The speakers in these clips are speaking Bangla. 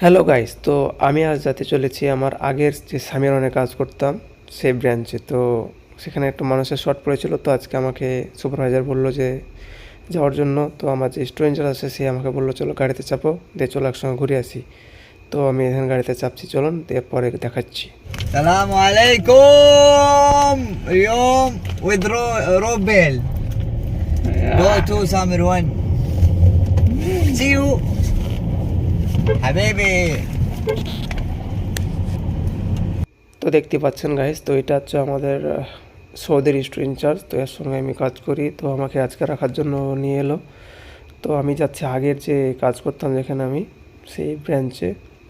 হ্যালো গাইস, তো আমি আজ যেতে চলেছি আমার আগের যে সামিরনে কাজ করতাম সেই ব্রাঞ্চে। তো সেখানে একটা মানুষের শর্ট পড়েছিল, তো আজকে আমাকে সুপারভাইজার বললো যে যাওয়ার জন্য। তো আমার যে স্টুডেন্টরা আছে সে আমাকে বললো চলো গাড়িতে চাপো, দিয়ে চলো একসঙ্গে ঘুরে আসি। তো আমি এখানে গাড়িতে চাপছি, চলুন এরপরে দেখাচ্ছি। السلام عليكم. اليوم with روبيل go to سامر 1. see you حبيبي. তো দেখতে পাচ্ছেন গাইস, তো এটা হচ্ছে আমাদের সৌদির স্টুডেন্ট ইনচার্জ। তো এর সঙ্গে আমি কাজ করি, তো আমাকে আজকে রাখার জন্য নিয়ে এলো। তো আমি যাচ্ছি আগের যে কাজ করতাম যেখানে আমি, সেই ব্রাঞ্চে,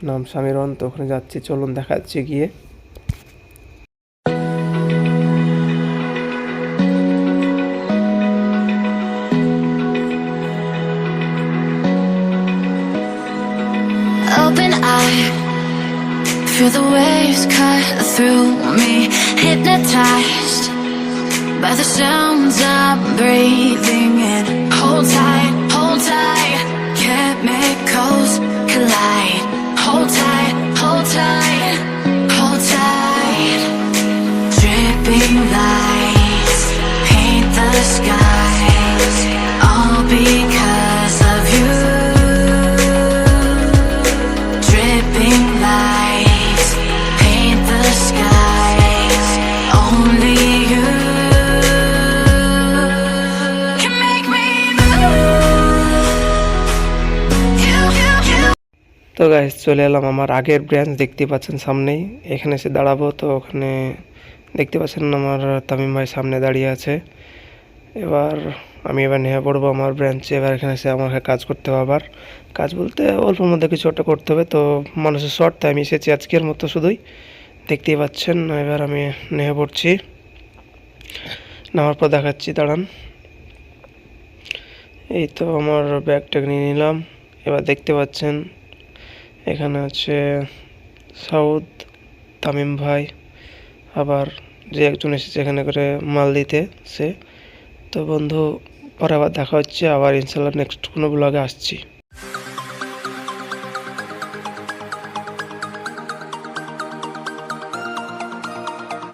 নাম সামিরন। তো ওখানে যাচ্ছি, চলুন দেখাচ্ছি গিয়ে। Open eye, feel the waves cut through me, hypnotized by the sounds I'm breathing in. Hold tight, chemicals collide. Hold tight, hold tight, hold tight. Dripping lights paint the skies, all because of you. Dripping lights paint the skies, only you can make me move. You. তো গাইস, চলে এলাম আমার আগের ব্রাঞ্চ, দেখতে পাচ্ছেন সামনেই। এখানে এসে দাঁড়াবো, তো ওখানে দেখতে পাচ্ছেন আমার তামিম ভাই সামনে দাঁড়িয়ে আছে। আমি এবার নেমে পড়বো আমার ব্রাঞ্চে। এবার এখানে এসে আমাকে কাজ করতে হবে। আবার কাজ বলতে অল্পের মধ্যে কিছু একটা করতে হবে। তো মানুষের শর্ট, তাই আমি এসেছি আজকের মতো শুধুই, দেখতেই পাচ্ছেন। এবার আমি নেমে পড়ছি, নামার পর দেখাচ্ছি, দাঁড়ান। এই তো আমার ব্যাগটা নিয়ে নিলাম। এবার দেখতে পাচ্ছেন এখানে আছে সাউদ, তামিম ভাই, আবার যে একজন এসেছে এখানে করে মাল দিতে সে। তো বন্ধু, পরে আবার দেখা হচ্ছে, আবার ইনশাল্লাহ নেক্সট কোনো ব্লগে আসছি।